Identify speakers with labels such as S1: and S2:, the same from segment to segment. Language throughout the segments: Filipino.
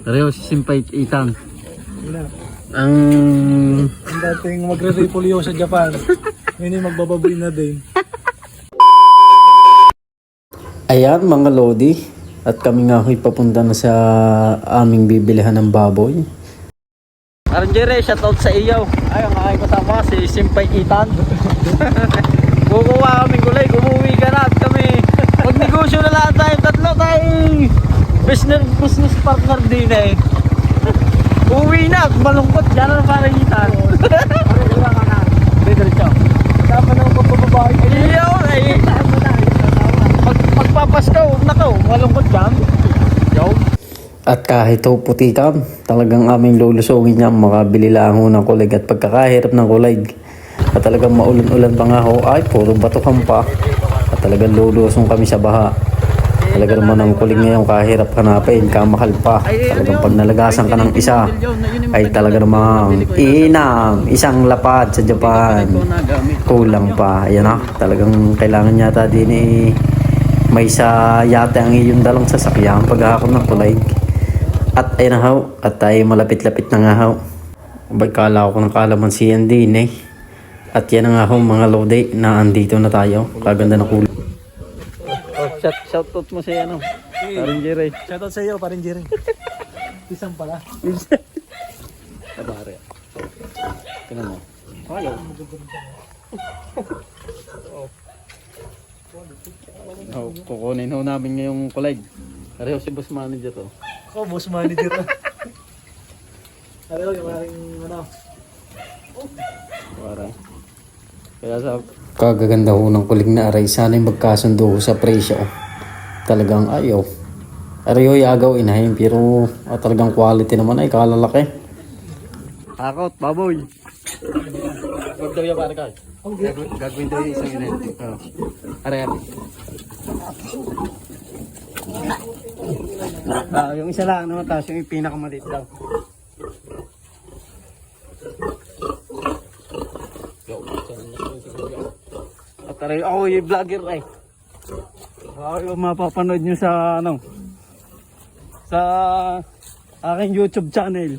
S1: Pareho si Simpay Itang.
S2: Ang dating magre-repolyo sa Japan. Ngayon magbababoy na din.
S1: Ayan mga Lodi. At kami nga ho'y papunta na sa aming bibilihan ng baboy. Arjere, shoutout sa iyo. Ay, ang aking kasama si Simpay Itang. Kukuha kaming gulay, umuwi ka na at kami. Magnegosyo na lahat tayo. Tatlo tayo. Business partner din eh. Uwi na at malungkot. Diyan na parang Itang. Dito rin siya. Kasama na ako pababae. Iyaw eh. Magpapaskaw, nakaw, malungkot dyan. Yo. At kahit ho putikan, talagang aming lulusungin niya, makabili lang ho ng kulig at pagkakahirap ng kulig. At talagang maulan-ulan pa nga ho, ay puro batukan pa. At talagang lulusong kami sa baha. Talaga naman ang kulig ngayon kahirap hanapin, kamahal pa. Talagang pag nalagasan ka ng isa, ay talaga namang isang lapad sa Japan. Kulang pa, ayan ha, talagang kailangan yata din may sa yate ang iyong dalang sasakyan paghahakot ng kulig. At ayun na ho, at tayo malapit-lapit na nga ho. Abay kala ko ng kalamansiyan din eh. At yan na nga ho mga Lodi na andito na tayo. Kaganda na kulay. Shoutout mo sa ano? Parin Jerry.
S2: Shoutout sa iyo, parin Jerry. Isang pala.
S1: Kabare. Tingnan mo. Hello. Oh, kukunin ho namin ngayong kulig. Pareho si boss manager to.
S2: Ako, boss manager. Ano yung maring ano?
S1: Parang. Kaya sa kagaganda ho ng kulig na aray, sana'y magkasundo sa presyo. Talagang ayaw. Aray ho yagaw inahin pero talagang quality naman ay kalalaki. Takot, baboy. Huwag daw yung pare ka. Gagawin daw yung isang inahin. Aray. Yung isa lang naman tapos yung pinakamaliit daw. At taray ako yung vlogger eh. Ako yung mapapanood nyo sa ano, sa aking YouTube channel.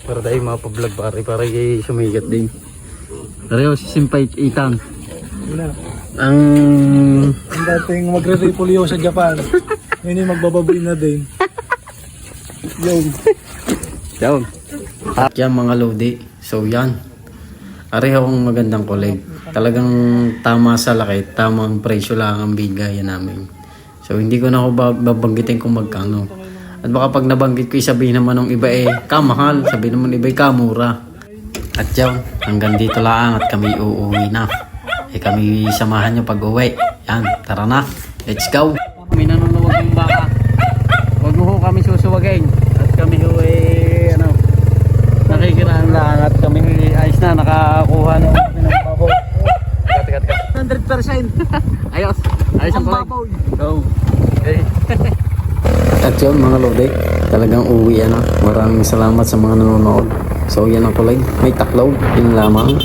S1: Para tayo mapablog para sumigat din. Pareho si Simpay Itang.
S2: Ang dating magre-repolyo sa Japan. Ngayon magbababoy na din.
S1: Yan. At yan mga Lodi. So yan. Areho ang magandang kulig. Talagang tama sa laki. Tamang presyo lang ang bigay namin. So hindi ko na ako babanggitin kung magkano. At baka pag nabanggit ko sabihin naman ng iba kamahal. Sabihin naman iba kamura. At yan. Hanggang dito lang at kami uuwi na. Kami samahan nyo pag uwi. Yan. Tara na. Let's go. May nanonood ng baka. Huwag mo kami susuwagin. At kami nakikiraan lang at kami ayos na nakakuha ng baboy. 100%. Ayos. Ayos ang baboy. Go. Okay. At yun mga Lodi, talagang uwi na. Maraming salamat sa mga nanonood. So yan ang kulig. May taklaw. Yun lamang.